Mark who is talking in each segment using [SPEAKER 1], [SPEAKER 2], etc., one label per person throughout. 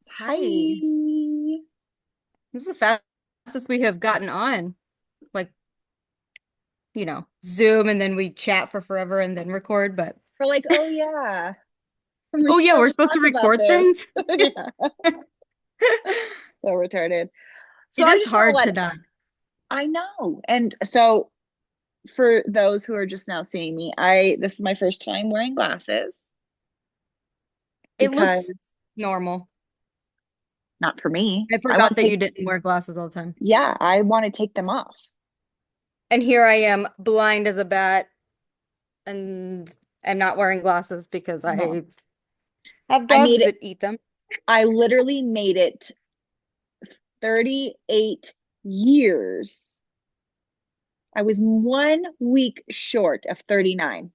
[SPEAKER 1] Hi.
[SPEAKER 2] Hi.
[SPEAKER 1] This is the fastest we have gotten on. Like, Zoom and then we chat for forever and then record. But
[SPEAKER 2] We're like, oh yeah, we
[SPEAKER 1] oh
[SPEAKER 2] should
[SPEAKER 1] yeah, we're
[SPEAKER 2] probably
[SPEAKER 1] supposed to
[SPEAKER 2] talk about
[SPEAKER 1] record
[SPEAKER 2] this.
[SPEAKER 1] things.
[SPEAKER 2] Yeah, so retarded. So
[SPEAKER 1] It
[SPEAKER 2] I
[SPEAKER 1] is
[SPEAKER 2] just want to
[SPEAKER 1] hard to
[SPEAKER 2] let
[SPEAKER 1] not.
[SPEAKER 2] I know. And so for those who are just now seeing me, I this is my first time wearing glasses
[SPEAKER 1] It looks
[SPEAKER 2] because
[SPEAKER 1] normal.
[SPEAKER 2] not for me.
[SPEAKER 1] I
[SPEAKER 2] I want
[SPEAKER 1] forgot
[SPEAKER 2] to
[SPEAKER 1] that
[SPEAKER 2] take
[SPEAKER 1] you didn't wear glasses all the time.
[SPEAKER 2] yeah, I want to take them off.
[SPEAKER 1] And here I am, blind as a bat, and am not wearing glasses because
[SPEAKER 2] No.
[SPEAKER 1] I have
[SPEAKER 2] I made
[SPEAKER 1] dogs
[SPEAKER 2] it
[SPEAKER 1] that eat them.
[SPEAKER 2] I literally made it 38 years. I was 1 week short of 39.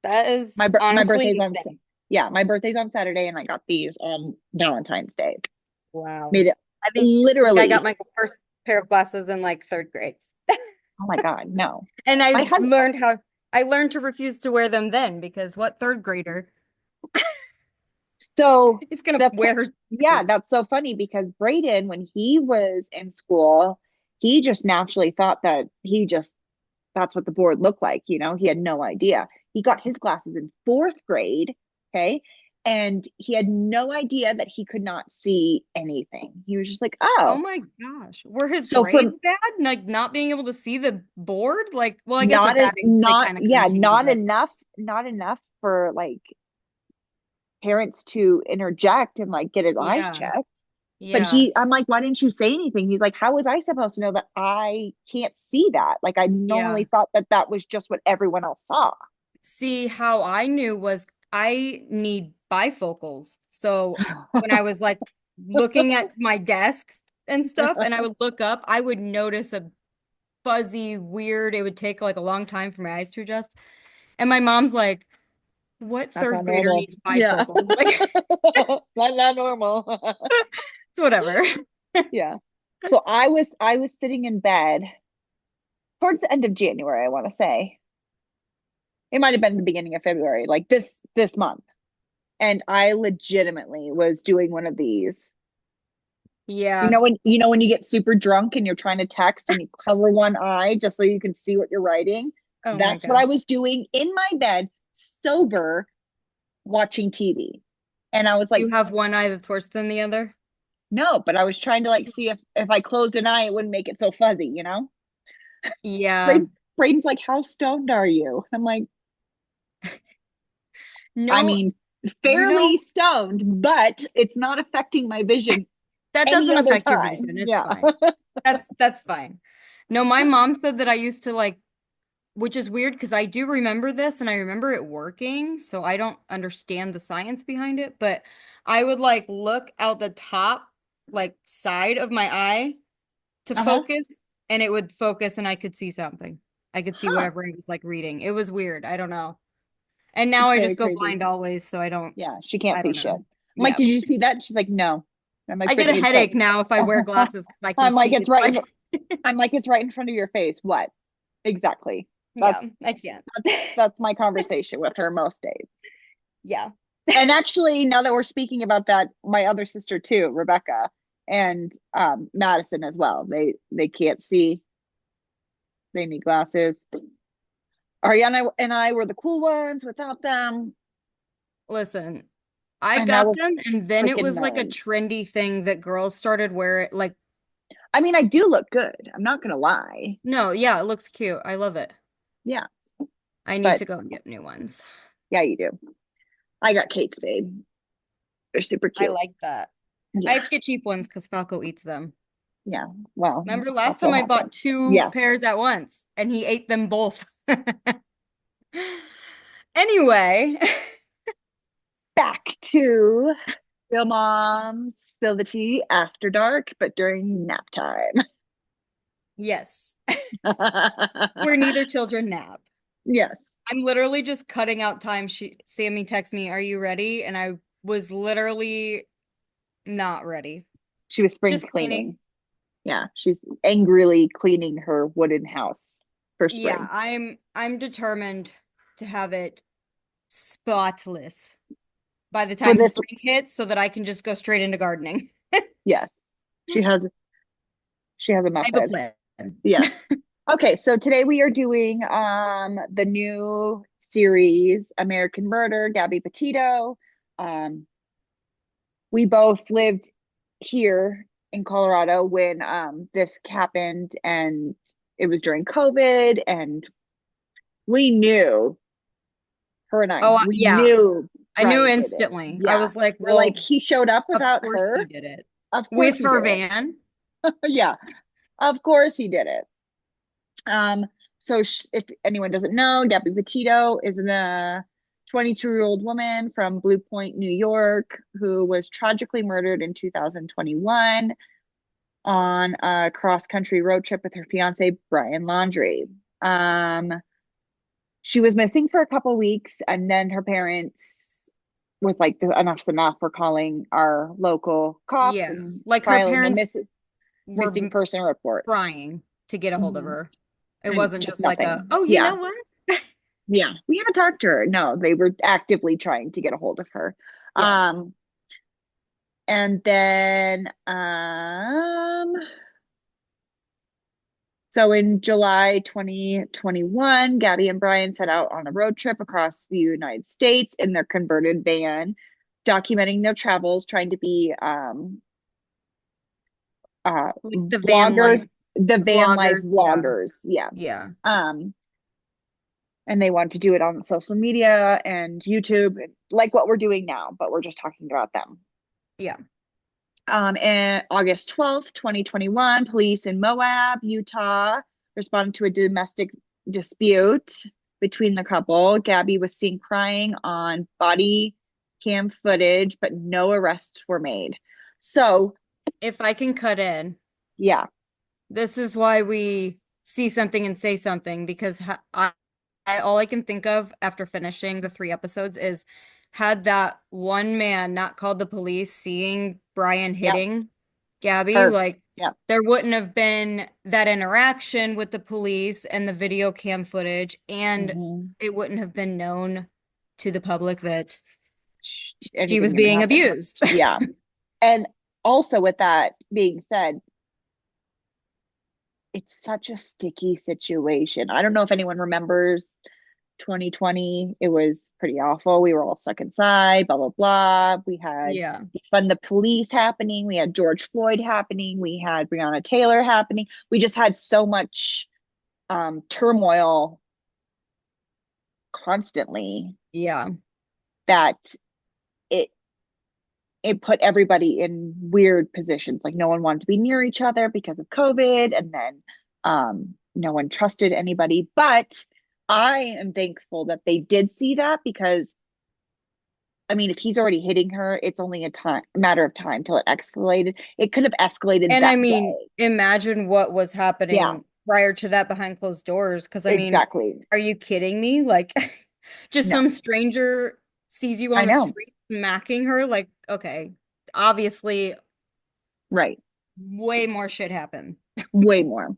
[SPEAKER 1] That is
[SPEAKER 2] My
[SPEAKER 1] honestly
[SPEAKER 2] birthday's on
[SPEAKER 1] insane.
[SPEAKER 2] yeah, my birthday's on Saturday and I got these on Valentine's Day.
[SPEAKER 1] Wow.
[SPEAKER 2] Made it
[SPEAKER 1] I got
[SPEAKER 2] literally.
[SPEAKER 1] my first pair of glasses in like third grade.
[SPEAKER 2] Oh my God, no.
[SPEAKER 1] And
[SPEAKER 2] My husband
[SPEAKER 1] I learned to refuse to wear them then because what third grader
[SPEAKER 2] so
[SPEAKER 1] is gonna
[SPEAKER 2] that's
[SPEAKER 1] wear
[SPEAKER 2] yeah,
[SPEAKER 1] glasses?
[SPEAKER 2] that's so funny because Braden, when he was in school, he just naturally thought that that's what the board looked like, he had no idea. He got his glasses in fourth grade, okay? And he had no idea that he could not see anything. He was just like,
[SPEAKER 1] Oh
[SPEAKER 2] oh.
[SPEAKER 1] my gosh. Were his
[SPEAKER 2] So
[SPEAKER 1] grades
[SPEAKER 2] from
[SPEAKER 1] bad? Like not being able to see the board? Like, well, I guess at
[SPEAKER 2] not
[SPEAKER 1] that age they
[SPEAKER 2] not
[SPEAKER 1] kind of
[SPEAKER 2] yeah,
[SPEAKER 1] couldn't see,
[SPEAKER 2] not
[SPEAKER 1] but
[SPEAKER 2] enough, not enough for like parents to interject and like get his eyes
[SPEAKER 1] yeah.
[SPEAKER 2] checked. But
[SPEAKER 1] Yeah.
[SPEAKER 2] I'm like, why didn't you say anything? He's like, how was I supposed to know that I can't see that? Like, I
[SPEAKER 1] Yeah.
[SPEAKER 2] normally thought that that was just what everyone else saw.
[SPEAKER 1] See, how I knew was I need bifocals. So when I was like looking at my desk and stuff and I would look up, I would notice a fuzzy, weird, it would take like a long time for my eyes to adjust. And my mom's like, what
[SPEAKER 2] That's
[SPEAKER 1] third
[SPEAKER 2] not
[SPEAKER 1] grader
[SPEAKER 2] normal.
[SPEAKER 1] needs
[SPEAKER 2] Yeah.
[SPEAKER 1] bifocals? Like,
[SPEAKER 2] That's not normal.
[SPEAKER 1] it's whatever.
[SPEAKER 2] Yeah. So I was sitting in bed towards the end of January, I want to say. It might have been the beginning of February, like this month. And I legitimately was doing one of these.
[SPEAKER 1] Yeah.
[SPEAKER 2] You know when you get super drunk and you're trying to text and you cover one eye just so you can see what you're writing?
[SPEAKER 1] Oh my
[SPEAKER 2] That's what
[SPEAKER 1] God.
[SPEAKER 2] I was doing in my bed, sober, watching TV. And I was like,
[SPEAKER 1] You have one eye that's worse than the other?
[SPEAKER 2] no, but I was trying to like see if I closed an eye, it wouldn't make it so fuzzy.
[SPEAKER 1] Yeah.
[SPEAKER 2] Braden's like, how stoned are you? I'm like, I
[SPEAKER 1] No,
[SPEAKER 2] mean,
[SPEAKER 1] you
[SPEAKER 2] fairly
[SPEAKER 1] know,
[SPEAKER 2] stoned, but it's not affecting my vision
[SPEAKER 1] that
[SPEAKER 2] any
[SPEAKER 1] doesn't
[SPEAKER 2] other
[SPEAKER 1] affect your
[SPEAKER 2] time.
[SPEAKER 1] vision. It's
[SPEAKER 2] Yeah.
[SPEAKER 1] fine. That's fine. No, my mom said that I used to like, which is weird because I do remember this and I remember it working, so I don't understand the science behind it, but I would like look out the top like side of my eye to
[SPEAKER 2] Uh-huh.
[SPEAKER 1] focus and it would focus and I could see something. I could see
[SPEAKER 2] Huh.
[SPEAKER 1] whatever I was like reading. It was weird. I don't know. And now
[SPEAKER 2] It's
[SPEAKER 1] I
[SPEAKER 2] very
[SPEAKER 1] just go
[SPEAKER 2] crazy.
[SPEAKER 1] blind always, so
[SPEAKER 2] Yeah, she can't
[SPEAKER 1] I
[SPEAKER 2] see
[SPEAKER 1] don't
[SPEAKER 2] shit.
[SPEAKER 1] know.
[SPEAKER 2] I'm like,
[SPEAKER 1] Yeah.
[SPEAKER 2] did you see that? She's like, no. I'm like,
[SPEAKER 1] I get a
[SPEAKER 2] Brittany, it's right.
[SPEAKER 1] headache now if I wear glasses because I can
[SPEAKER 2] I'm like,
[SPEAKER 1] see.
[SPEAKER 2] it's
[SPEAKER 1] It's
[SPEAKER 2] right in
[SPEAKER 1] like,
[SPEAKER 2] I'm like, it's right in front of your face. What? Exactly. That's
[SPEAKER 1] yeah, I can't.
[SPEAKER 2] that's my conversation with her most days.
[SPEAKER 1] Yeah.
[SPEAKER 2] And actually, now that we're speaking about that, my other sister too, Rebecca, and Madison as well. They can't see. They need glasses. Ariana and I were the cool ones without them,
[SPEAKER 1] Listen, I
[SPEAKER 2] and now
[SPEAKER 1] got
[SPEAKER 2] we're
[SPEAKER 1] them, and then it
[SPEAKER 2] freaking
[SPEAKER 1] was like a
[SPEAKER 2] nerds.
[SPEAKER 1] trendy thing that girls started wearing. Like,
[SPEAKER 2] I mean, I do look good. I'm not gonna lie.
[SPEAKER 1] no, yeah, it looks cute. I love it.
[SPEAKER 2] Yeah,
[SPEAKER 1] I need
[SPEAKER 2] but
[SPEAKER 1] to go and get new ones.
[SPEAKER 2] yeah, you do. I got cake today. They're super
[SPEAKER 1] I
[SPEAKER 2] cute.
[SPEAKER 1] like that. I
[SPEAKER 2] Yeah,
[SPEAKER 1] have to get cheap ones because Falco eats them.
[SPEAKER 2] yeah. Well,
[SPEAKER 1] Remember last
[SPEAKER 2] that's
[SPEAKER 1] time
[SPEAKER 2] what
[SPEAKER 1] I bought
[SPEAKER 2] happened.
[SPEAKER 1] two
[SPEAKER 2] Yeah.
[SPEAKER 1] pairs at once and he ate them both. Anyway,
[SPEAKER 2] Back to Real Moms Spill the Tea after dark, but during nap time.
[SPEAKER 1] yes, where neither children nap.
[SPEAKER 2] Yes.
[SPEAKER 1] I'm literally just cutting out time. Sammy texts me, "Are you ready?" And I was literally not ready.
[SPEAKER 2] She was spring
[SPEAKER 1] Just cleaning.
[SPEAKER 2] cleaning. Yeah, she's angrily cleaning her wooden house for
[SPEAKER 1] Yeah,
[SPEAKER 2] spring.
[SPEAKER 1] I'm determined to have it spotless. by the
[SPEAKER 2] For
[SPEAKER 1] time
[SPEAKER 2] this,
[SPEAKER 1] spring hits so that I can just go straight into gardening.
[SPEAKER 2] yes, she has a
[SPEAKER 1] I have a
[SPEAKER 2] method.
[SPEAKER 1] plan.
[SPEAKER 2] Yes. Okay, so today we are doing the new series American Murder, Gabby Petito. Um we both lived here in Colorado when this happened, and it was during COVID, and we knew her and I
[SPEAKER 1] Oh,
[SPEAKER 2] we
[SPEAKER 1] yeah.
[SPEAKER 2] knew
[SPEAKER 1] I knew
[SPEAKER 2] Brian did it.
[SPEAKER 1] instantly. I
[SPEAKER 2] Yeah.
[SPEAKER 1] was like,
[SPEAKER 2] We're like,
[SPEAKER 1] well,
[SPEAKER 2] he showed up
[SPEAKER 1] of
[SPEAKER 2] without
[SPEAKER 1] course he
[SPEAKER 2] her.
[SPEAKER 1] did it.
[SPEAKER 2] Of course
[SPEAKER 1] With
[SPEAKER 2] he
[SPEAKER 1] her
[SPEAKER 2] did
[SPEAKER 1] van.
[SPEAKER 2] it. Yeah. Of course he did it. Um, so if anyone doesn't know, Gabby Petito is a 22-year-old woman from Blue Point, New York, who was tragically murdered in 2021 on a cross-country road trip with her fiance, Brian Laundrie. Um, she was missing for a couple weeks, and then her parents was like, enough's enough. We're calling our local cops
[SPEAKER 1] Yeah.
[SPEAKER 2] and
[SPEAKER 1] Like her
[SPEAKER 2] filing a
[SPEAKER 1] parents were
[SPEAKER 2] missing person report.
[SPEAKER 1] trying to get a hold of
[SPEAKER 2] Mhm.
[SPEAKER 1] her. It
[SPEAKER 2] And
[SPEAKER 1] wasn't
[SPEAKER 2] just
[SPEAKER 1] just like a,
[SPEAKER 2] nothing.
[SPEAKER 1] oh, you
[SPEAKER 2] Yeah.
[SPEAKER 1] know what?
[SPEAKER 2] Yeah, we haven't talked to her. No, they were actively trying to get a hold of her.
[SPEAKER 1] Yeah.
[SPEAKER 2] Um, and then so in July 2021, Gabby and Brian set out on a road trip across the United States in their converted van, documenting their travels, trying to be
[SPEAKER 1] Like the van life
[SPEAKER 2] vloggers, the van life
[SPEAKER 1] vloggers. Yeah.
[SPEAKER 2] vloggers. Yeah.
[SPEAKER 1] Yeah.
[SPEAKER 2] Um, and they want to do it on social media and YouTube, like what we're doing now, but we're just talking about them.
[SPEAKER 1] Yeah.
[SPEAKER 2] And August 12th, 2021, police in Moab, Utah, responded to a domestic dispute between the couple. Gabby was seen crying on body cam footage, but no arrests were made. So,
[SPEAKER 1] If I can cut in,
[SPEAKER 2] yeah,
[SPEAKER 1] this is why we see something and say something because all I can think of after finishing the 3 episodes is had that one man not called the police seeing Brian
[SPEAKER 2] yeah,
[SPEAKER 1] hitting Gabby,
[SPEAKER 2] her,
[SPEAKER 1] like
[SPEAKER 2] yeah,
[SPEAKER 1] there wouldn't have been that interaction with the police and the video cam footage, and
[SPEAKER 2] mm-hmm.
[SPEAKER 1] it wouldn't have been known to the public that she
[SPEAKER 2] Anything
[SPEAKER 1] was
[SPEAKER 2] gonna
[SPEAKER 1] being
[SPEAKER 2] happen.
[SPEAKER 1] abused.
[SPEAKER 2] Yeah. And also, with that being said, it's such a sticky situation. I don't know if anyone remembers 2020. It was pretty awful. We were all stuck inside, blah, blah, blah. We had
[SPEAKER 1] Yeah.
[SPEAKER 2] defund the police happening. We had George Floyd happening. We had Breonna Taylor happening. We just had so much turmoil constantly
[SPEAKER 1] Yeah.
[SPEAKER 2] that it it put everybody in weird positions. Like no one wanted to be near each other because of COVID, and then no one trusted anybody. But I am thankful that they did see that, because I mean, if he's already hitting her, it's only a matter of time till it escalated. It could have escalated
[SPEAKER 1] And I
[SPEAKER 2] that
[SPEAKER 1] mean,
[SPEAKER 2] day.
[SPEAKER 1] imagine what was
[SPEAKER 2] Yeah,
[SPEAKER 1] happening prior to that behind closed doors. Because I mean,
[SPEAKER 2] exactly.
[SPEAKER 1] are you kidding me? Like, just
[SPEAKER 2] No,
[SPEAKER 1] some stranger sees you
[SPEAKER 2] I
[SPEAKER 1] on the
[SPEAKER 2] know.
[SPEAKER 1] street smacking her. Like, okay, obviously,
[SPEAKER 2] Right.
[SPEAKER 1] way more shit happened.
[SPEAKER 2] Way more.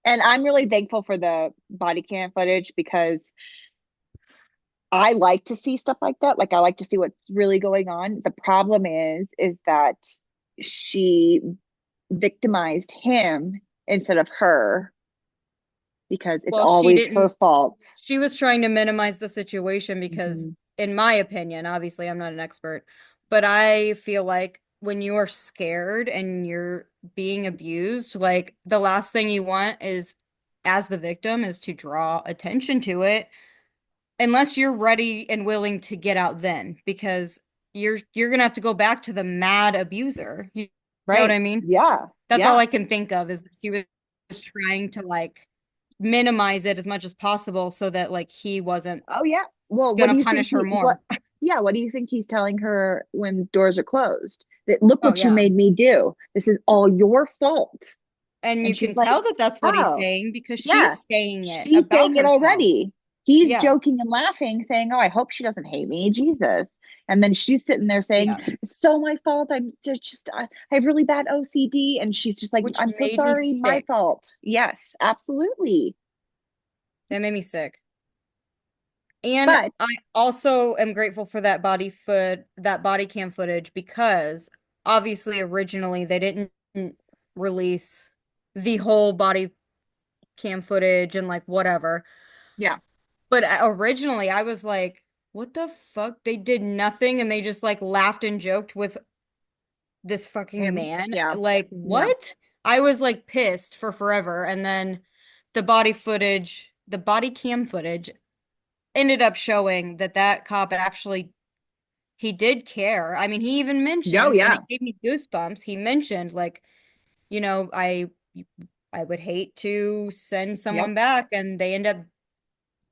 [SPEAKER 2] And I'm really thankful for the body cam footage, because I like to see stuff like that. Like I like to see what's really going on. The problem is that she victimized him instead of her, because it's
[SPEAKER 1] Well, she
[SPEAKER 2] always her
[SPEAKER 1] didn't.
[SPEAKER 2] fault.
[SPEAKER 1] She was trying to minimize the situation because,
[SPEAKER 2] Mhm.
[SPEAKER 1] in my opinion, obviously I'm not an expert, but I feel like when you are scared and you're being abused, like the last thing you want is, as the victim, is to draw attention to it unless you're ready and willing to get out then, because you're gonna have to go back to the mad abuser. You know what
[SPEAKER 2] Right.
[SPEAKER 1] I mean?
[SPEAKER 2] Yeah.
[SPEAKER 1] That's all
[SPEAKER 2] Yeah.
[SPEAKER 1] I can think of is that she was trying to like minimize it as much as possible so that like he wasn't
[SPEAKER 2] Oh yeah. Well, what
[SPEAKER 1] gonna
[SPEAKER 2] do you think
[SPEAKER 1] punish her more.
[SPEAKER 2] what do you think he's telling her when doors are closed? That, look
[SPEAKER 1] Oh
[SPEAKER 2] what you
[SPEAKER 1] yeah.
[SPEAKER 2] made me do. This is all your fault.
[SPEAKER 1] And
[SPEAKER 2] And
[SPEAKER 1] you
[SPEAKER 2] she's
[SPEAKER 1] can
[SPEAKER 2] like,
[SPEAKER 1] tell that that's what he's
[SPEAKER 2] oh,
[SPEAKER 1] saying because
[SPEAKER 2] yeah.
[SPEAKER 1] she's saying it
[SPEAKER 2] She's
[SPEAKER 1] about
[SPEAKER 2] saying it
[SPEAKER 1] herself.
[SPEAKER 2] already. He's
[SPEAKER 1] Yeah.
[SPEAKER 2] joking and laughing, saying, oh, I hope she doesn't hate me. Jesus. And then she's sitting there saying,
[SPEAKER 1] Yeah.
[SPEAKER 2] it's so my fault. I have really bad OCD. And she's just like,
[SPEAKER 1] Which
[SPEAKER 2] I'm so
[SPEAKER 1] made me
[SPEAKER 2] sorry. My
[SPEAKER 1] sick.
[SPEAKER 2] fault. Yes, absolutely.
[SPEAKER 1] That made me sick. And
[SPEAKER 2] But
[SPEAKER 1] I also am grateful for that body cam footage because obviously originally they didn't release the whole body cam footage and like whatever.
[SPEAKER 2] yeah,
[SPEAKER 1] But originally I was like, what the fuck? They did nothing and they just like laughed and joked with this fucking
[SPEAKER 2] him,
[SPEAKER 1] man.
[SPEAKER 2] yeah,
[SPEAKER 1] Like,
[SPEAKER 2] yeah,
[SPEAKER 1] what? I was like pissed for forever. And then the body cam footage ended up showing that that cop actually he did care. I mean, he even
[SPEAKER 2] oh
[SPEAKER 1] mentioned, and
[SPEAKER 2] yeah,
[SPEAKER 1] it gave me goosebumps. He mentioned like, you know, I would hate to send
[SPEAKER 2] yep.
[SPEAKER 1] someone back and they end up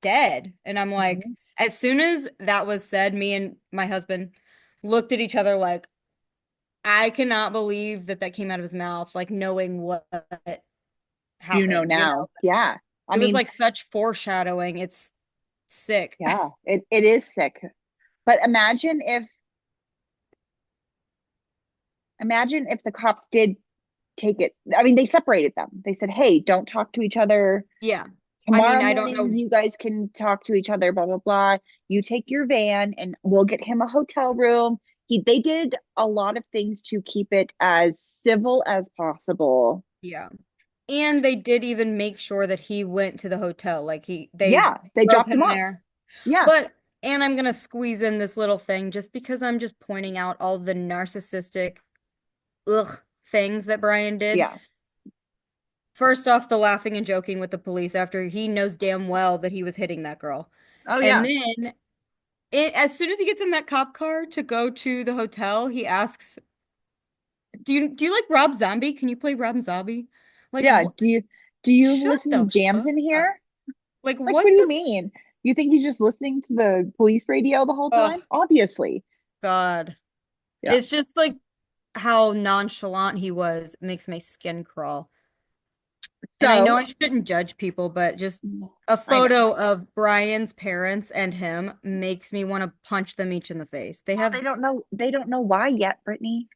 [SPEAKER 1] dead. And I'm like,
[SPEAKER 2] Mhm.
[SPEAKER 1] as soon as that was said, me and my husband looked at each other like, I cannot believe that that came out of his mouth, like knowing what
[SPEAKER 2] You know
[SPEAKER 1] happened, you know?
[SPEAKER 2] now, yeah. I
[SPEAKER 1] It was
[SPEAKER 2] mean,
[SPEAKER 1] like such foreshadowing. It's sick.
[SPEAKER 2] yeah, it is sick. But imagine if the cops did take it. I mean, they separated them. They said, "Hey, don't talk to each other.
[SPEAKER 1] Yeah. I mean,
[SPEAKER 2] Tomorrow
[SPEAKER 1] I don't
[SPEAKER 2] morning,
[SPEAKER 1] know.
[SPEAKER 2] you guys can talk to each other, blah, blah, blah. You take your van and we'll get him a hotel room." They did a lot of things to keep it as civil as possible.
[SPEAKER 1] Yeah. And they did even make sure that he went to the hotel. Like they
[SPEAKER 2] Yeah, they
[SPEAKER 1] drove
[SPEAKER 2] dropped him
[SPEAKER 1] him
[SPEAKER 2] off.
[SPEAKER 1] there.
[SPEAKER 2] Yeah,
[SPEAKER 1] But, and I'm gonna squeeze in this little thing just because I'm just pointing out all the narcissistic, ugh, things that Brian did.
[SPEAKER 2] yeah.
[SPEAKER 1] First off, the laughing and joking with the police after he knows damn well that he was hitting that girl.
[SPEAKER 2] Oh,
[SPEAKER 1] And
[SPEAKER 2] yeah.
[SPEAKER 1] then, as soon as he gets in that cop car to go to the hotel, he asks, "Do you like Rob Zombie? Can you play Rob Zombie?" Like,
[SPEAKER 2] Yeah. Do you
[SPEAKER 1] shut
[SPEAKER 2] listen to
[SPEAKER 1] the
[SPEAKER 2] jams
[SPEAKER 1] fuck
[SPEAKER 2] in
[SPEAKER 1] up.
[SPEAKER 2] here?
[SPEAKER 1] Like,
[SPEAKER 2] Like, what
[SPEAKER 1] what
[SPEAKER 2] do you
[SPEAKER 1] the
[SPEAKER 2] mean? You think he's just listening to the police radio the whole
[SPEAKER 1] oh
[SPEAKER 2] time? Obviously.
[SPEAKER 1] God.
[SPEAKER 2] Yeah.
[SPEAKER 1] It's just like how nonchalant he was makes my skin crawl. And I know
[SPEAKER 2] So
[SPEAKER 1] I shouldn't judge people, but just a
[SPEAKER 2] I know.
[SPEAKER 1] photo of Brian's parents and him makes me want to punch them each in the face. They
[SPEAKER 2] Well,
[SPEAKER 1] have,
[SPEAKER 2] they don't know why yet, Brittany.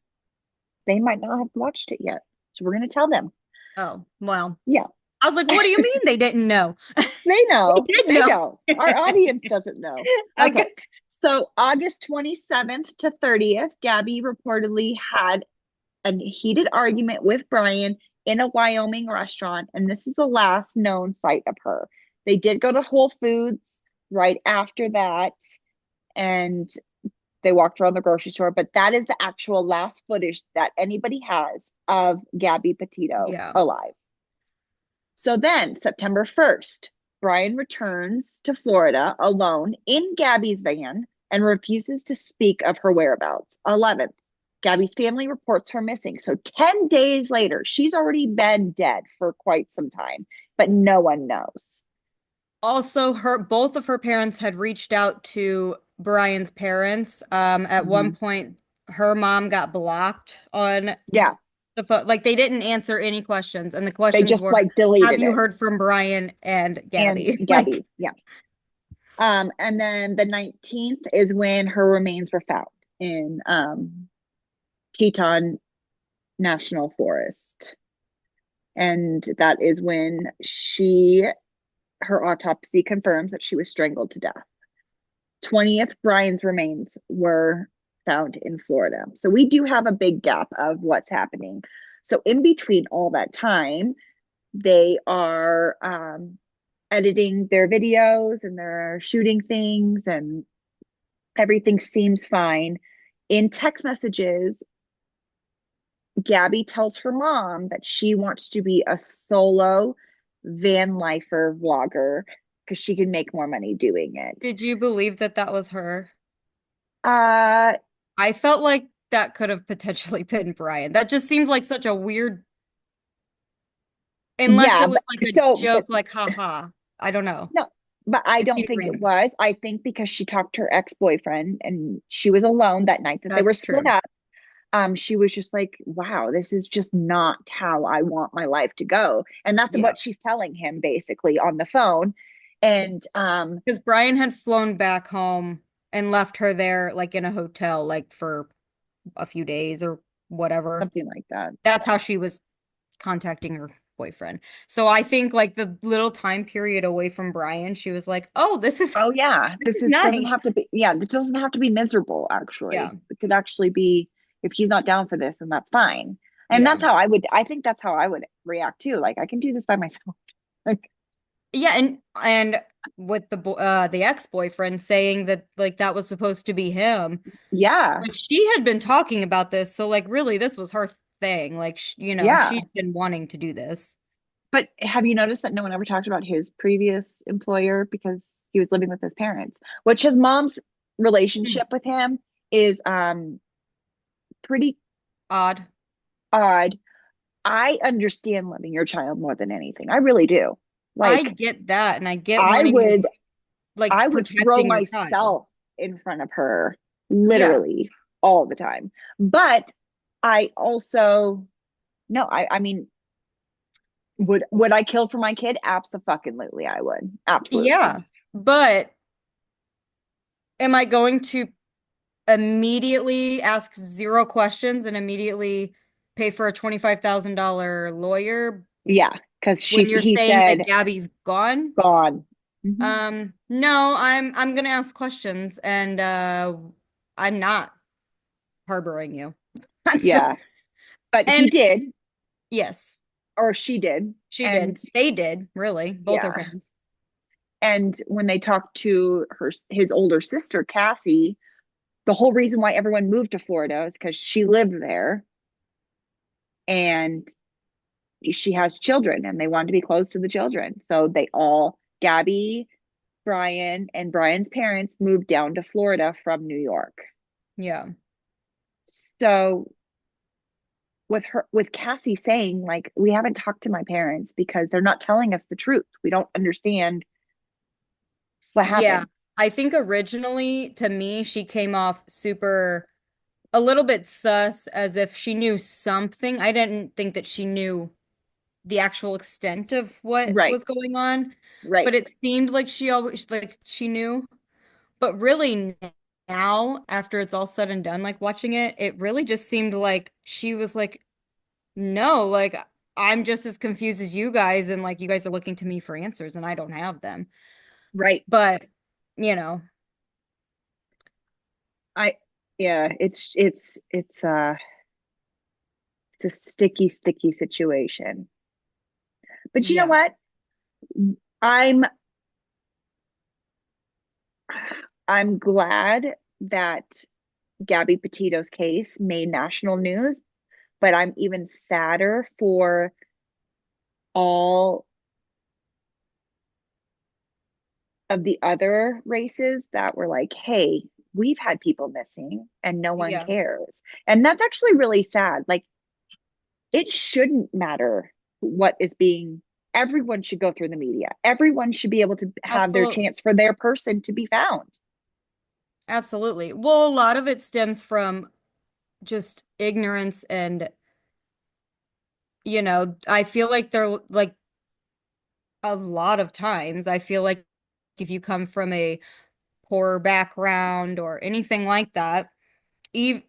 [SPEAKER 2] They might not have watched it yet. So we're gonna tell them.
[SPEAKER 1] oh, well.
[SPEAKER 2] Yeah.
[SPEAKER 1] I was like, what do you mean they didn't know?
[SPEAKER 2] They
[SPEAKER 1] They
[SPEAKER 2] know.
[SPEAKER 1] did
[SPEAKER 2] They
[SPEAKER 1] know.
[SPEAKER 2] know. Our audience doesn't know. Okay.
[SPEAKER 1] Okay.
[SPEAKER 2] So August 27th to 30th, Gabby reportedly had a heated argument with Brian in a Wyoming restaurant, and this is the last known sight of her. They did go to Whole Foods right after that, and they walked around the grocery store, but that is the actual last footage that anybody has of Gabby Petito
[SPEAKER 1] Yeah.
[SPEAKER 2] alive. So then, September 1st, Brian returns to Florida alone in Gabby's van and refuses to speak of her whereabouts. 11th, Gabby's family reports her missing. So 10 days later, she's already been dead for quite some time, but no one knows.
[SPEAKER 1] Also, both of her parents had reached out to Brian's parents. At one
[SPEAKER 2] Mhm.
[SPEAKER 1] point, her mom got blocked on
[SPEAKER 2] Yeah,
[SPEAKER 1] the phone. Like they didn't answer any questions, and the
[SPEAKER 2] they
[SPEAKER 1] questions
[SPEAKER 2] just
[SPEAKER 1] were,
[SPEAKER 2] like
[SPEAKER 1] "Have
[SPEAKER 2] deleted
[SPEAKER 1] you
[SPEAKER 2] it.
[SPEAKER 1] heard from Brian and
[SPEAKER 2] And
[SPEAKER 1] Gabby?" Like,
[SPEAKER 2] Gabby, yeah. And then the 19th is when her remains were found in Teton National Forest. And that is when her autopsy confirms that she was strangled to death. 20th, Brian's remains were found in Florida. So we do have a big gap of what's happening. So in between all that time, they are editing their videos and they're shooting things and everything seems fine. In text messages, Gabby tells her mom that she wants to be a solo van lifer vlogger because she can make more money doing it.
[SPEAKER 1] did you believe that that was her?
[SPEAKER 2] Uh,
[SPEAKER 1] I felt like that could have potentially been Brian. That just seemed like such a weird, unless
[SPEAKER 2] yeah,
[SPEAKER 1] it
[SPEAKER 2] but
[SPEAKER 1] was like a
[SPEAKER 2] but
[SPEAKER 1] joke, like, haha. I don't know.
[SPEAKER 2] no, but I
[SPEAKER 1] It
[SPEAKER 2] don't
[SPEAKER 1] seemed
[SPEAKER 2] think it
[SPEAKER 1] random.
[SPEAKER 2] was. I think because she talked to her ex-boyfriend and she was alone that night that they were
[SPEAKER 1] That's
[SPEAKER 2] split
[SPEAKER 1] true.
[SPEAKER 2] up. She was just like, wow, this is just not how I want my life to go. And that's
[SPEAKER 1] Yeah.
[SPEAKER 2] what she's telling him basically on the phone. And
[SPEAKER 1] Because Brian had flown back home and left her there, like in a hotel, like for a few days or whatever.
[SPEAKER 2] something like that.
[SPEAKER 1] That's how she was contacting her boyfriend. So I think like the little time period away from Brian, she was like, "Oh,
[SPEAKER 2] Oh yeah,
[SPEAKER 1] this
[SPEAKER 2] this
[SPEAKER 1] is
[SPEAKER 2] is doesn't
[SPEAKER 1] nice."
[SPEAKER 2] have to be, yeah, it doesn't have to be miserable
[SPEAKER 1] Yeah.
[SPEAKER 2] actually. It could actually be, if he's not down for this, then that's fine. And
[SPEAKER 1] Yeah.
[SPEAKER 2] that's how I would, I think that's how I would react too. Like I can do this by myself. Like
[SPEAKER 1] Yeah, and with the ex-boyfriend saying that like that was supposed to be him.
[SPEAKER 2] yeah,
[SPEAKER 1] Like she had been talking about this, so like really this was her thing. Like
[SPEAKER 2] yeah.
[SPEAKER 1] she's been wanting to do this.
[SPEAKER 2] But have you noticed that no one ever talked about his previous employer because he was living with his parents, which his mom's
[SPEAKER 1] Hmm.
[SPEAKER 2] relationship with him is pretty
[SPEAKER 1] Odd.
[SPEAKER 2] odd. I understand loving your child more than anything. I really do.
[SPEAKER 1] I
[SPEAKER 2] Like
[SPEAKER 1] get that, and I get
[SPEAKER 2] I
[SPEAKER 1] wanting to
[SPEAKER 2] would
[SPEAKER 1] like
[SPEAKER 2] I would throw
[SPEAKER 1] protecting your child.
[SPEAKER 2] myself in front of her
[SPEAKER 1] Yeah.
[SPEAKER 2] literally all the time. But I also no, I mean, would I kill for my kid? Absolutely, I would. Absolutely.
[SPEAKER 1] Yeah. But am I going to immediately ask zero questions and immediately pay for a $25,000 lawyer
[SPEAKER 2] Yeah, because
[SPEAKER 1] when you're
[SPEAKER 2] he
[SPEAKER 1] saying that
[SPEAKER 2] said
[SPEAKER 1] Gabby's gone?
[SPEAKER 2] gone. Hmm.
[SPEAKER 1] No, I'm gonna ask questions and I'm not harboring you. I'm so
[SPEAKER 2] Yeah, but he
[SPEAKER 1] and
[SPEAKER 2] did,
[SPEAKER 1] yes,
[SPEAKER 2] or she did,
[SPEAKER 1] she
[SPEAKER 2] and
[SPEAKER 1] did. They did, really, both her
[SPEAKER 2] yeah.
[SPEAKER 1] parents.
[SPEAKER 2] And when they talked to his older sister Cassie, the whole reason why everyone moved to Florida is because she lived there and she has children and they wanted to be close to the children. So they all, Gabby, Brian, and Brian's parents moved down to Florida from New York.
[SPEAKER 1] Yeah.
[SPEAKER 2] So with Cassie saying like we haven't talked to my parents because they're not telling us the truth. We don't understand what
[SPEAKER 1] Yeah.
[SPEAKER 2] happened.
[SPEAKER 1] I think originally to me she came off super a little bit sus as if she knew something. I didn't think that she knew the actual extent of what
[SPEAKER 2] Right.
[SPEAKER 1] was going on,
[SPEAKER 2] Right.
[SPEAKER 1] but it seemed like she always like she knew. But really now, after it's all said and done, like watching it, it really just seemed like she was like, no, like I'm just as confused as you guys, and like you guys are looking to me for answers, and I don't have them.
[SPEAKER 2] Right.
[SPEAKER 1] But, you know,
[SPEAKER 2] I yeah, it's a sticky situation. But you know
[SPEAKER 1] yeah,
[SPEAKER 2] what? I'm I'm glad that Gabby Petito's case made national news, but I'm even sadder for all of the other races that were like, hey, we've had people missing and no one
[SPEAKER 1] yeah,
[SPEAKER 2] cares. And that's actually really sad. Like, it shouldn't matter what is being, everyone should go through the media. Everyone should be able to have their
[SPEAKER 1] absolutely.
[SPEAKER 2] chance for their person to be found.
[SPEAKER 1] Absolutely. Well, a lot of it stems from just ignorance and, I feel like they're like a lot of times, I feel like if you come from a poor background or anything like that, even,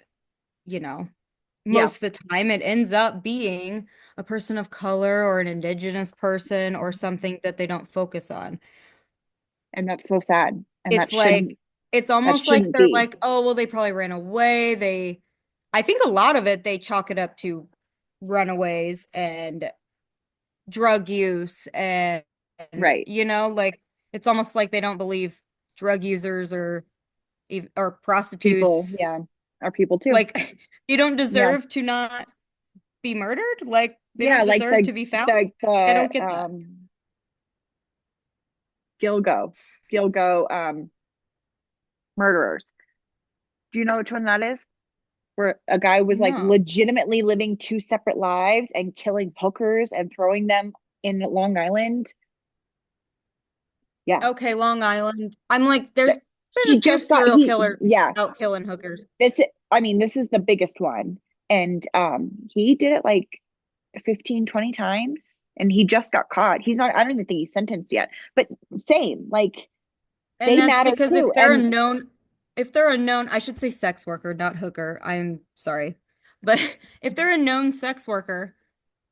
[SPEAKER 1] you know,
[SPEAKER 2] Yeah.
[SPEAKER 1] most of the time it ends up being a person of color or an indigenous person or something that they don't focus on.
[SPEAKER 2] And that's so sad. And
[SPEAKER 1] It's like, it's
[SPEAKER 2] that
[SPEAKER 1] almost like
[SPEAKER 2] shouldn't
[SPEAKER 1] they're
[SPEAKER 2] be.
[SPEAKER 1] like, oh, well, they probably ran away. I think a lot of it, they chalk it up to runaways and drug use and
[SPEAKER 2] Right.
[SPEAKER 1] like it's almost like they don't believe drug users or
[SPEAKER 2] People,
[SPEAKER 1] prostitutes
[SPEAKER 2] yeah, are people too.
[SPEAKER 1] like you don't
[SPEAKER 2] Yeah.
[SPEAKER 1] deserve to not be murdered, like they
[SPEAKER 2] Yeah,
[SPEAKER 1] don't
[SPEAKER 2] like
[SPEAKER 1] deserve to be found. I
[SPEAKER 2] the
[SPEAKER 1] don't get that.
[SPEAKER 2] Gilgo, Gilgo murderers. Do you know which one that is? Where a guy was like
[SPEAKER 1] No.
[SPEAKER 2] legitimately living two separate lives and killing hookers and throwing them in Long Island. Yeah.
[SPEAKER 1] Okay, Long Island. I'm like, there's
[SPEAKER 2] Th-
[SPEAKER 1] been a
[SPEAKER 2] He
[SPEAKER 1] few
[SPEAKER 2] just got
[SPEAKER 1] serial
[SPEAKER 2] he
[SPEAKER 1] killers
[SPEAKER 2] yeah,
[SPEAKER 1] out killing hookers.
[SPEAKER 2] this I mean, this is the biggest one. And he did it like 15, 20 times and he just got caught. He's not, I don't even think he's sentenced yet. But same, like
[SPEAKER 1] And
[SPEAKER 2] they
[SPEAKER 1] that's
[SPEAKER 2] matter
[SPEAKER 1] because
[SPEAKER 2] too. And
[SPEAKER 1] if they're a known, I should say sex worker, not hooker. I'm sorry. But if they're a known sex worker,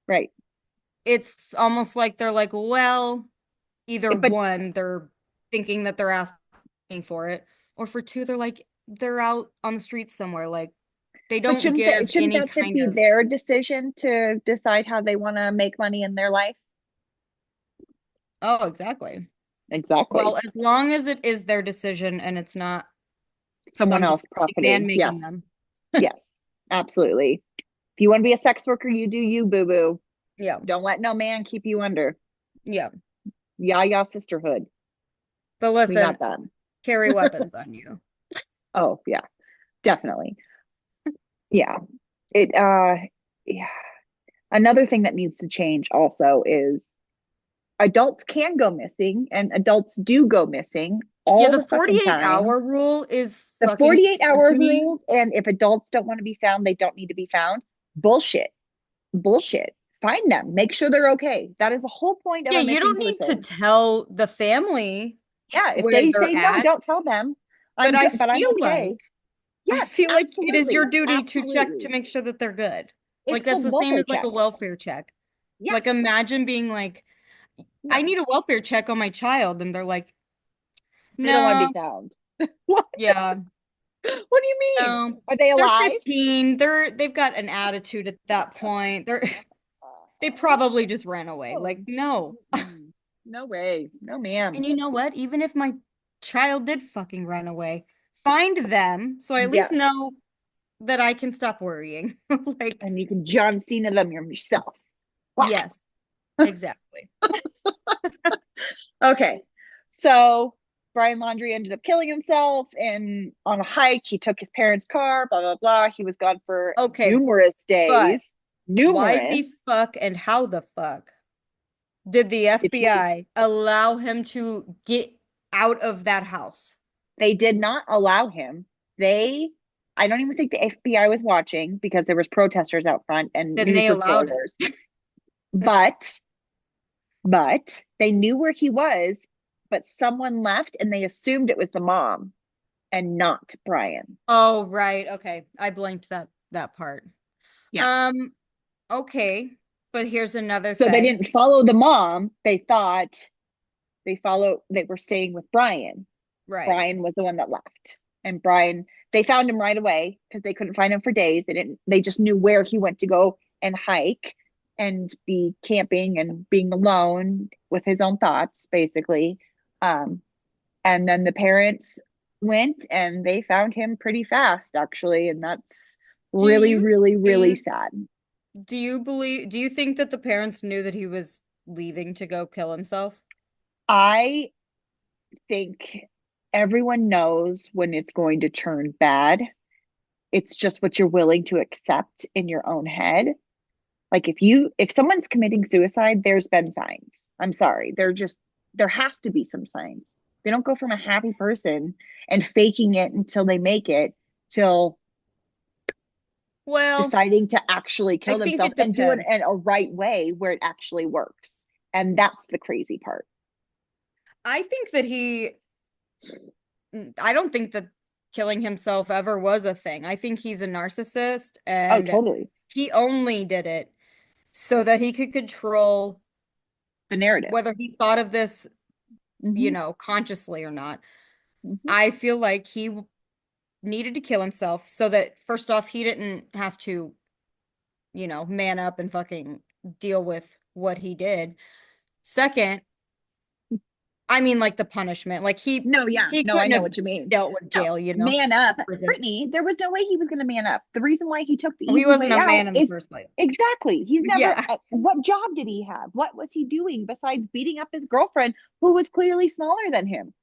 [SPEAKER 2] right.
[SPEAKER 1] it's almost like they're like, well, either
[SPEAKER 2] But
[SPEAKER 1] one, they're thinking that they're asking for it, or for two, they're like, they're out on the streets somewhere. Like, they don't give
[SPEAKER 2] shouldn't
[SPEAKER 1] any
[SPEAKER 2] that
[SPEAKER 1] kind
[SPEAKER 2] be
[SPEAKER 1] of,
[SPEAKER 2] their decision to decide how they want to make money in their life?
[SPEAKER 1] oh, exactly.
[SPEAKER 2] Exactly.
[SPEAKER 1] Well, as long as it is their decision and it's not
[SPEAKER 2] Someone
[SPEAKER 1] some
[SPEAKER 2] else
[SPEAKER 1] disgusting man
[SPEAKER 2] profiting.
[SPEAKER 1] making
[SPEAKER 2] Yes.
[SPEAKER 1] them.
[SPEAKER 2] Yes. Absolutely. If you want to be a sex worker, you do you, boo boo.
[SPEAKER 1] Yeah.
[SPEAKER 2] Don't let no man keep you under.
[SPEAKER 1] Yeah.
[SPEAKER 2] Yah sisterhood.
[SPEAKER 1] But
[SPEAKER 2] We got
[SPEAKER 1] listen,
[SPEAKER 2] that.
[SPEAKER 1] carry weapons on you.
[SPEAKER 2] Oh, yeah, definitely. Yeah. It yeah. Another thing that needs to change also is adults can go missing and adults do go missing
[SPEAKER 1] Yeah,
[SPEAKER 2] all
[SPEAKER 1] the
[SPEAKER 2] the fucking
[SPEAKER 1] 48
[SPEAKER 2] time.
[SPEAKER 1] hour rule is
[SPEAKER 2] The
[SPEAKER 1] fucking
[SPEAKER 2] 48
[SPEAKER 1] absurd to
[SPEAKER 2] hours
[SPEAKER 1] me.
[SPEAKER 2] rule, and if adults don't want to be found, they don't need to be found. Bullshit. Bullshit. Find them. Make sure they're okay. That is the whole point of
[SPEAKER 1] Yeah,
[SPEAKER 2] a
[SPEAKER 1] you
[SPEAKER 2] missing
[SPEAKER 1] don't need to
[SPEAKER 2] person.
[SPEAKER 1] tell the family
[SPEAKER 2] Yeah, if
[SPEAKER 1] where
[SPEAKER 2] they
[SPEAKER 1] they're
[SPEAKER 2] say no,
[SPEAKER 1] at,
[SPEAKER 2] don't tell them.
[SPEAKER 1] but
[SPEAKER 2] I'm good, but I'm okay.
[SPEAKER 1] I
[SPEAKER 2] Yes,
[SPEAKER 1] feel like it is your
[SPEAKER 2] absolutely.
[SPEAKER 1] duty to check to
[SPEAKER 2] Absolutely.
[SPEAKER 1] make sure that they're good.
[SPEAKER 2] It's
[SPEAKER 1] Like that's
[SPEAKER 2] called
[SPEAKER 1] the same
[SPEAKER 2] welfare
[SPEAKER 1] as like a
[SPEAKER 2] check.
[SPEAKER 1] welfare check. Like
[SPEAKER 2] Yes.
[SPEAKER 1] imagine being like, I
[SPEAKER 2] No,
[SPEAKER 1] need a welfare check on my child, and they're like,
[SPEAKER 2] they don't want to
[SPEAKER 1] no,
[SPEAKER 2] be found. What?
[SPEAKER 1] yeah,
[SPEAKER 2] What do you mean?
[SPEAKER 1] no.
[SPEAKER 2] Are they
[SPEAKER 1] They're
[SPEAKER 2] alive?
[SPEAKER 1] 15. They've got an attitude at that point. They probably just ran away.
[SPEAKER 2] Oh,
[SPEAKER 1] Like, no.
[SPEAKER 2] no way. No, ma'am.
[SPEAKER 1] And you know what? Even if my child did fucking run away, find them so I at least
[SPEAKER 2] Yes.
[SPEAKER 1] know that I can stop worrying. Like,
[SPEAKER 2] And you can John Cena them yourself. Wah.
[SPEAKER 1] yes, exactly.
[SPEAKER 2] Okay. So Brian Laundrie ended up killing himself and on a hike. He took his parents' car, blah, blah, blah. He was gone for
[SPEAKER 1] Okay,
[SPEAKER 2] numerous
[SPEAKER 1] but
[SPEAKER 2] days.
[SPEAKER 1] why the
[SPEAKER 2] Numerous.
[SPEAKER 1] fuck and how the fuck did the
[SPEAKER 2] Did he?
[SPEAKER 1] FBI allow him to get out of that house?
[SPEAKER 2] They did not allow him. They, I don't even think the FBI was watching because there was protesters out front and
[SPEAKER 1] Then they
[SPEAKER 2] news
[SPEAKER 1] allowed
[SPEAKER 2] reporters.
[SPEAKER 1] it.
[SPEAKER 2] But, but they knew where he was, but someone left and they assumed it was the mom and not Brian.
[SPEAKER 1] Oh, right. Okay. I blanked that part.
[SPEAKER 2] Yeah.
[SPEAKER 1] Um, okay. But here's another
[SPEAKER 2] So they
[SPEAKER 1] thing.
[SPEAKER 2] didn't follow the mom. They thought they were staying with Brian.
[SPEAKER 1] Right.
[SPEAKER 2] Brian was the one that left. And Brian, they found him right away because they couldn't find him for days. They just knew where he went to go and hike and be camping and being alone with his own thoughts, basically. Um, and then the parents went and they found him pretty fast, actually. And that's
[SPEAKER 1] Do
[SPEAKER 2] really,
[SPEAKER 1] you
[SPEAKER 2] really, really
[SPEAKER 1] think,
[SPEAKER 2] sad.
[SPEAKER 1] do you think that the parents knew that he was leaving to go kill himself?
[SPEAKER 2] I think everyone knows when it's going to turn bad. It's just what you're willing to accept in your own head. Like if someone's committing suicide, there's been signs. I'm sorry. There has to be some signs. They don't go from a happy person and faking it until they make it till
[SPEAKER 1] Well,
[SPEAKER 2] deciding to actually
[SPEAKER 1] I
[SPEAKER 2] kill
[SPEAKER 1] think
[SPEAKER 2] themselves
[SPEAKER 1] it
[SPEAKER 2] and do it
[SPEAKER 1] depends.
[SPEAKER 2] in a right way where it actually works. And that's the crazy part.
[SPEAKER 1] I think that I don't think that killing himself ever was a thing. I think he's a narcissist
[SPEAKER 2] Oh,
[SPEAKER 1] and
[SPEAKER 2] totally.
[SPEAKER 1] he only did it so that he could control
[SPEAKER 2] The narrative.
[SPEAKER 1] whether he thought of this,
[SPEAKER 2] Hmm.
[SPEAKER 1] consciously or not.
[SPEAKER 2] Hmm.
[SPEAKER 1] I feel like he needed to kill himself so that first off, he didn't have to, man up and fucking deal with what he did. Second, I mean like the punishment. Like
[SPEAKER 2] No, yeah.
[SPEAKER 1] he
[SPEAKER 2] No, I
[SPEAKER 1] couldn't
[SPEAKER 2] know
[SPEAKER 1] have
[SPEAKER 2] what you mean.
[SPEAKER 1] dealt with
[SPEAKER 2] No,
[SPEAKER 1] jail.
[SPEAKER 2] man up.
[SPEAKER 1] Prison.
[SPEAKER 2] Brittany, there was no way he was going to man up. The reason why he took the
[SPEAKER 1] He
[SPEAKER 2] easy
[SPEAKER 1] wasn't
[SPEAKER 2] way
[SPEAKER 1] a
[SPEAKER 2] out
[SPEAKER 1] man in the
[SPEAKER 2] is
[SPEAKER 1] first place.
[SPEAKER 2] exactly. He's never,
[SPEAKER 1] Yeah.
[SPEAKER 2] what job did he have? What was he doing besides beating up his girlfriend who was clearly smaller than him?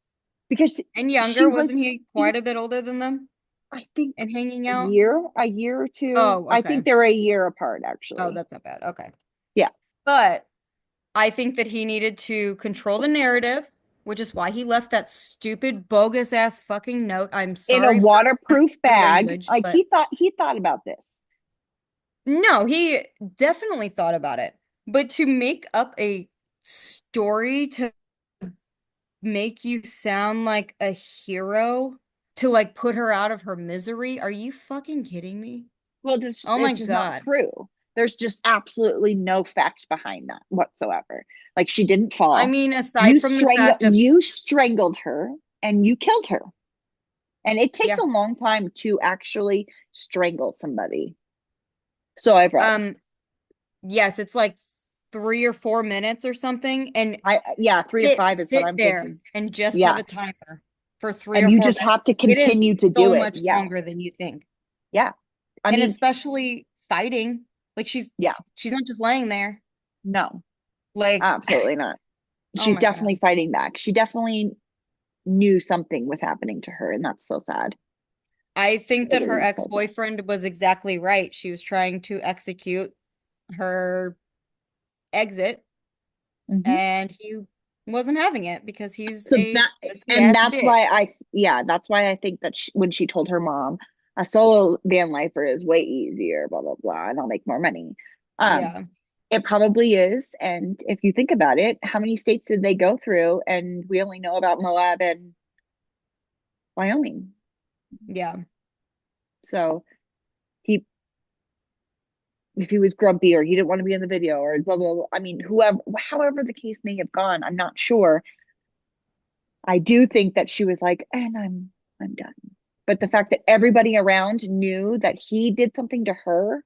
[SPEAKER 2] Because
[SPEAKER 1] And
[SPEAKER 2] she
[SPEAKER 1] younger, wasn't
[SPEAKER 2] was,
[SPEAKER 1] he
[SPEAKER 2] he,
[SPEAKER 1] quite a bit older than them
[SPEAKER 2] I think,
[SPEAKER 1] and hanging
[SPEAKER 2] a
[SPEAKER 1] out?
[SPEAKER 2] year or two.
[SPEAKER 1] Oh,
[SPEAKER 2] I
[SPEAKER 1] okay.
[SPEAKER 2] think they're a year apart,
[SPEAKER 1] Oh,
[SPEAKER 2] actually.
[SPEAKER 1] that's not bad. Okay.
[SPEAKER 2] Yeah.
[SPEAKER 1] But I think that he needed to control the narrative, which is why he left that stupid, bogus ass fucking note. I'm
[SPEAKER 2] In a
[SPEAKER 1] sorry for
[SPEAKER 2] waterproof
[SPEAKER 1] the
[SPEAKER 2] bag.
[SPEAKER 1] language,
[SPEAKER 2] Like
[SPEAKER 1] but
[SPEAKER 2] he thought about this.
[SPEAKER 1] no, he definitely thought about it. But to make up a story to make you sound like a hero, to like put her out of her misery, are you fucking kidding me?
[SPEAKER 2] Well,
[SPEAKER 1] Oh my
[SPEAKER 2] it's just not
[SPEAKER 1] God.
[SPEAKER 2] true. There's just absolutely no fact behind that whatsoever. Like she didn't
[SPEAKER 1] I
[SPEAKER 2] fall.
[SPEAKER 1] mean, aside from the fact of,
[SPEAKER 2] You strangled her and you killed her. And it takes
[SPEAKER 1] yeah,
[SPEAKER 2] a long time to actually strangle somebody. So I've read.
[SPEAKER 1] um, yes, it's like 3 or 4 minutes or something, and
[SPEAKER 2] I yeah, 3 to 5 is what
[SPEAKER 1] sit
[SPEAKER 2] I'm
[SPEAKER 1] there
[SPEAKER 2] thinking.
[SPEAKER 1] and just have
[SPEAKER 2] Yeah.
[SPEAKER 1] a timer for three
[SPEAKER 2] And
[SPEAKER 1] or
[SPEAKER 2] you
[SPEAKER 1] four
[SPEAKER 2] just
[SPEAKER 1] minutes.
[SPEAKER 2] have to
[SPEAKER 1] It
[SPEAKER 2] continue
[SPEAKER 1] is
[SPEAKER 2] to
[SPEAKER 1] so
[SPEAKER 2] do it.
[SPEAKER 1] much
[SPEAKER 2] Yeah.
[SPEAKER 1] longer than you think.
[SPEAKER 2] Yeah. I
[SPEAKER 1] And
[SPEAKER 2] mean,
[SPEAKER 1] especially fighting. Like
[SPEAKER 2] yeah,
[SPEAKER 1] she's not just laying there.
[SPEAKER 2] no,
[SPEAKER 1] Like,
[SPEAKER 2] absolutely not.
[SPEAKER 1] oh
[SPEAKER 2] She's
[SPEAKER 1] my
[SPEAKER 2] definitely
[SPEAKER 1] God.
[SPEAKER 2] fighting back. She definitely knew something was happening to her, and that's so sad.
[SPEAKER 1] I think
[SPEAKER 2] It
[SPEAKER 1] that her
[SPEAKER 2] is so sad.
[SPEAKER 1] ex-boyfriend was exactly right. She was trying to execute her exit,
[SPEAKER 2] Hmm.
[SPEAKER 1] and he wasn't having it because he's
[SPEAKER 2] So
[SPEAKER 1] a
[SPEAKER 2] that,
[SPEAKER 1] pussy
[SPEAKER 2] and
[SPEAKER 1] ass
[SPEAKER 2] that's why
[SPEAKER 1] bitch.
[SPEAKER 2] yeah, that's why I think that when she told her mom, a solo van lifer is way easier, blah, blah, blah, and I'll make more money. Um,
[SPEAKER 1] Yeah.
[SPEAKER 2] it probably is. And if you think about it, how many states did they go through? And we only know about Moab and Wyoming.
[SPEAKER 1] Yeah.
[SPEAKER 2] So he, if he was grumpy or he didn't want to be in the video or blah, blah, blah. I mean, whoever, however the case may have gone, I'm not sure. I do think that she was like, and I'm done. But the fact that everybody around knew that he did something to her,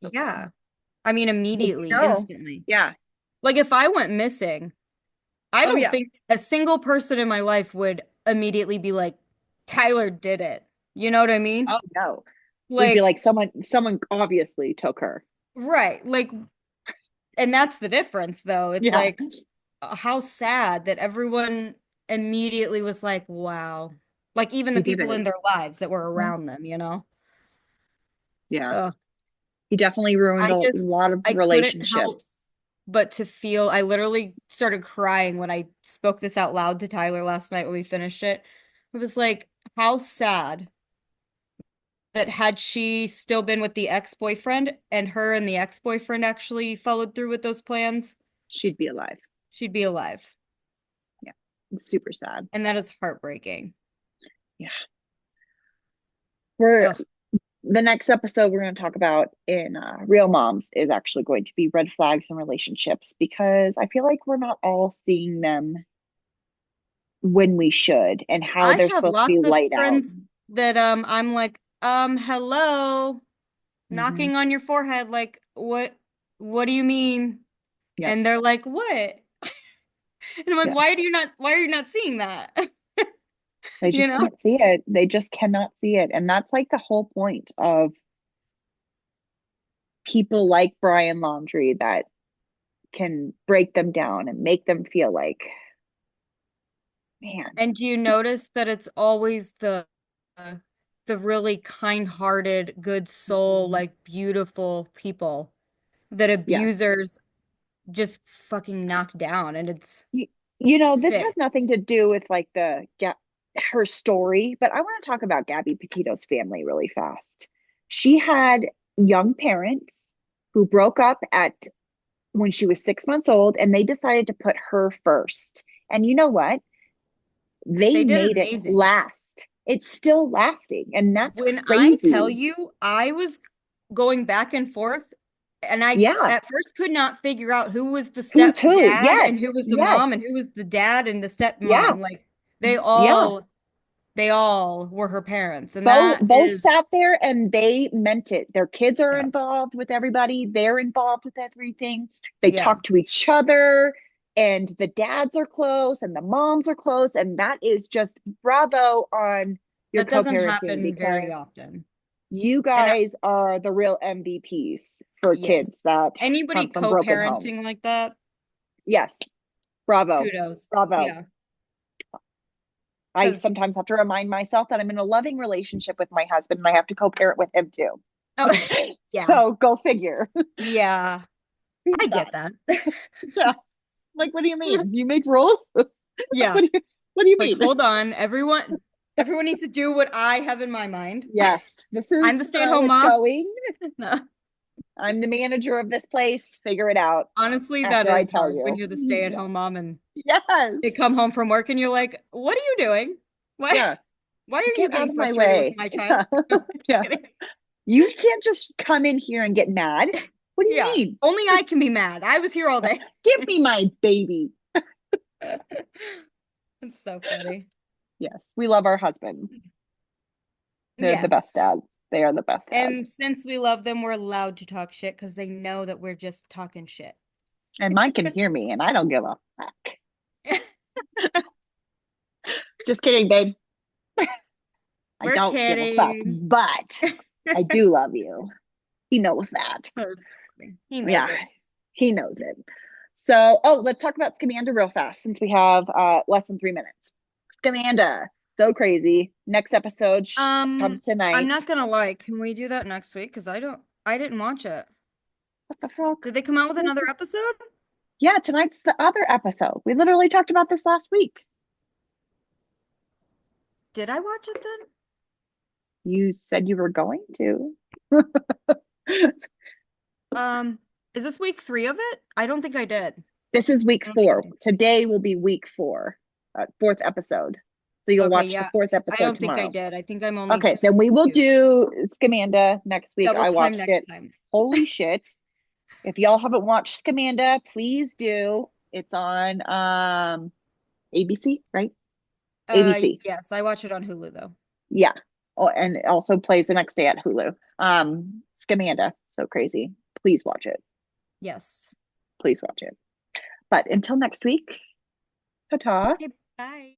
[SPEAKER 2] so sad.
[SPEAKER 1] Yeah. I mean,
[SPEAKER 2] Because
[SPEAKER 1] immediately, instantly.
[SPEAKER 2] yeah.
[SPEAKER 1] Like if I went missing, I
[SPEAKER 2] Oh
[SPEAKER 1] don't
[SPEAKER 2] yeah.
[SPEAKER 1] think a single person in my life would immediately be like, Tyler did it. You know what I mean?
[SPEAKER 2] Oh no. We'd be
[SPEAKER 1] Like,
[SPEAKER 2] like someone obviously took her.
[SPEAKER 1] right. Like, and that's the difference, though. It's
[SPEAKER 2] Yeah.
[SPEAKER 1] like, how sad that everyone immediately was like, wow. Like, even the
[SPEAKER 2] He did
[SPEAKER 1] people
[SPEAKER 2] it.
[SPEAKER 1] in their lives that were
[SPEAKER 2] Huh?
[SPEAKER 1] around them, you know?
[SPEAKER 2] Yeah.
[SPEAKER 1] Ugh.
[SPEAKER 2] He definitely ruined
[SPEAKER 1] I
[SPEAKER 2] a
[SPEAKER 1] just,
[SPEAKER 2] lot of
[SPEAKER 1] I couldn't help
[SPEAKER 2] relationships.
[SPEAKER 1] but to feel, I literally started crying when I spoke this out loud to Tyler last night when we finished it. It was like, how sad that had she still been with the ex-boyfriend and her and the ex-boyfriend actually followed through with those plans,
[SPEAKER 2] She'd be alive.
[SPEAKER 1] she'd be alive.
[SPEAKER 2] Yeah. It's super sad.
[SPEAKER 1] And that is heartbreaking.
[SPEAKER 2] Yeah. We're
[SPEAKER 1] Ugh.
[SPEAKER 2] the next episode we're going to talk about in Real Moms is actually going to be red flags in relationships because I feel like we're not all seeing them when we should and how
[SPEAKER 1] I
[SPEAKER 2] they're
[SPEAKER 1] have
[SPEAKER 2] supposed to be
[SPEAKER 1] lots of
[SPEAKER 2] laid out.
[SPEAKER 1] friends that I'm like, hello,
[SPEAKER 2] Hmm.
[SPEAKER 1] knocking on your forehead, like, what do you mean?
[SPEAKER 2] Yep.
[SPEAKER 1] And they're like, what? And I'm like,
[SPEAKER 2] Yeah.
[SPEAKER 1] why are you not seeing that?
[SPEAKER 2] They
[SPEAKER 1] You
[SPEAKER 2] just
[SPEAKER 1] know?
[SPEAKER 2] can't see it. They just cannot see it. And that's like the whole point of people like Brian Laundrie that can break them down and make them feel like, man,
[SPEAKER 1] And do you notice that it's always the really kind-hearted, good soul,
[SPEAKER 2] mhm.
[SPEAKER 1] like beautiful people that
[SPEAKER 2] Yeah.
[SPEAKER 1] abusers just fucking knock down, and it's
[SPEAKER 2] You, you know, this
[SPEAKER 1] sick.
[SPEAKER 2] has nothing to do with like her story, but I want to talk about Gabby Petito's family really fast. She had young parents who broke up at when she was 6 months old, and they decided to put her first. And you know what? They
[SPEAKER 1] They did
[SPEAKER 2] made it
[SPEAKER 1] amazing.
[SPEAKER 2] last. It's still lasting, and that's
[SPEAKER 1] When I tell
[SPEAKER 2] crazy.
[SPEAKER 1] you, I was going back and forth, and I
[SPEAKER 2] Yeah.
[SPEAKER 1] at first could not figure out who was the
[SPEAKER 2] Who's who?
[SPEAKER 1] stepdad and who
[SPEAKER 2] Yes.
[SPEAKER 1] was the
[SPEAKER 2] Yes.
[SPEAKER 1] mom and who was the dad and the
[SPEAKER 2] Yeah.
[SPEAKER 1] stepmom. Like they
[SPEAKER 2] Yeah.
[SPEAKER 1] all they all were her parents. And that
[SPEAKER 2] Both
[SPEAKER 1] is,
[SPEAKER 2] sat there and they meant it. Their kids are
[SPEAKER 1] yeah,
[SPEAKER 2] involved with everybody. They're involved with everything. They
[SPEAKER 1] yeah.
[SPEAKER 2] talk to each other, and the dads are close and the moms are close. And that is just bravo on your
[SPEAKER 1] That doesn't
[SPEAKER 2] co-parenting
[SPEAKER 1] happen very
[SPEAKER 2] because
[SPEAKER 1] often.
[SPEAKER 2] you
[SPEAKER 1] And
[SPEAKER 2] guys are the real MVPs for
[SPEAKER 1] yes,
[SPEAKER 2] kids that
[SPEAKER 1] anybody
[SPEAKER 2] come from broken
[SPEAKER 1] co-parenting
[SPEAKER 2] homes.
[SPEAKER 1] like that,
[SPEAKER 2] Yes. Bravo.
[SPEAKER 1] kudos.
[SPEAKER 2] Bravo.
[SPEAKER 1] Yeah.
[SPEAKER 2] I
[SPEAKER 1] Because,
[SPEAKER 2] sometimes have to remind myself that I'm in a loving relationship with my husband and I have to co-parent with him too.
[SPEAKER 1] oh, yeah,
[SPEAKER 2] So go figure.
[SPEAKER 1] yeah,
[SPEAKER 2] Who's
[SPEAKER 1] I get
[SPEAKER 2] that?
[SPEAKER 1] that.
[SPEAKER 2] Yeah. Like, what do you mean? You make rules?
[SPEAKER 1] Yeah.
[SPEAKER 2] What do you
[SPEAKER 1] Like,
[SPEAKER 2] mean?
[SPEAKER 1] hold on. Everyone needs to do what I have in my mind.
[SPEAKER 2] Yes, this
[SPEAKER 1] I'm the
[SPEAKER 2] is how
[SPEAKER 1] stay-at-home
[SPEAKER 2] it's
[SPEAKER 1] mom.
[SPEAKER 2] going.
[SPEAKER 1] No.
[SPEAKER 2] I'm the manager of this place. Figure it out
[SPEAKER 1] Honestly, that
[SPEAKER 2] after I
[SPEAKER 1] is
[SPEAKER 2] tell
[SPEAKER 1] hard when
[SPEAKER 2] you.
[SPEAKER 1] you're the
[SPEAKER 2] Yeah.
[SPEAKER 1] stay-at-home mom and
[SPEAKER 2] Yes.
[SPEAKER 1] they come home from work and you're like, "What are you doing? Why
[SPEAKER 2] Yeah.
[SPEAKER 1] why are you
[SPEAKER 2] Get out
[SPEAKER 1] getting
[SPEAKER 2] of my
[SPEAKER 1] frustrated with
[SPEAKER 2] way.
[SPEAKER 1] my child?"
[SPEAKER 2] Yeah.
[SPEAKER 1] I'm just
[SPEAKER 2] Yeah.
[SPEAKER 1] kidding.
[SPEAKER 2] You can't just come in here and get mad. What do you
[SPEAKER 1] Yeah,
[SPEAKER 2] mean?
[SPEAKER 1] only I can be mad. I was here all day.
[SPEAKER 2] Give me my baby.
[SPEAKER 1] It's so funny.
[SPEAKER 2] Yes, we love our husbands. They're the best
[SPEAKER 1] Yes.
[SPEAKER 2] dads. They are the best dads.
[SPEAKER 1] And since we love them, we're allowed to talk shit because they know that we're just talking shit.
[SPEAKER 2] And mine can hear me, and I don't give a fuck. Just kidding, babe. I
[SPEAKER 1] We're
[SPEAKER 2] don't give a fuck,
[SPEAKER 1] kidding.
[SPEAKER 2] but I do love you. He knows that.
[SPEAKER 1] That's funny. He knows
[SPEAKER 2] Yeah,
[SPEAKER 1] it.
[SPEAKER 2] he knows it. So, oh, let's talk about Scamanda real fast since we have less than 3 minutes. Scamanda, so crazy. Next episode comes
[SPEAKER 1] I'm
[SPEAKER 2] tonight.
[SPEAKER 1] not gonna lie. Can we do that next week? Because I didn't watch it.
[SPEAKER 2] What the fuck?
[SPEAKER 1] Did they come out with
[SPEAKER 2] What is
[SPEAKER 1] another
[SPEAKER 2] it?
[SPEAKER 1] episode?
[SPEAKER 2] Yeah, tonight's the other episode. We literally talked about this last week.
[SPEAKER 1] Did I watch it then?
[SPEAKER 2] You said you were going to.
[SPEAKER 1] Um, is this week 3 of it? I don't think I did.
[SPEAKER 2] This is week
[SPEAKER 1] I don't think I
[SPEAKER 2] four.
[SPEAKER 1] did.
[SPEAKER 2] Today will be week four, fourth episode. So you'll
[SPEAKER 1] Okay,
[SPEAKER 2] watch the
[SPEAKER 1] yeah.
[SPEAKER 2] fourth
[SPEAKER 1] I
[SPEAKER 2] episode
[SPEAKER 1] don't think I
[SPEAKER 2] tomorrow.
[SPEAKER 1] did. I think I'm only
[SPEAKER 2] Okay, then we will
[SPEAKER 1] 2.
[SPEAKER 2] do Scamanda next week.
[SPEAKER 1] Double
[SPEAKER 2] I
[SPEAKER 1] time
[SPEAKER 2] watched
[SPEAKER 1] next
[SPEAKER 2] it.
[SPEAKER 1] time.
[SPEAKER 2] Holy shit. If y'all haven't watched Scamanda, please do. It's on ABC, right? ABC.
[SPEAKER 1] Yes, I watch it on Hulu though.
[SPEAKER 2] Yeah. Oh, and it also plays the next day at Hulu. Scamanda, so crazy. Please watch it.
[SPEAKER 1] Yes.
[SPEAKER 2] Please watch it. But until next week, ta-ta.
[SPEAKER 1] Okay, bye.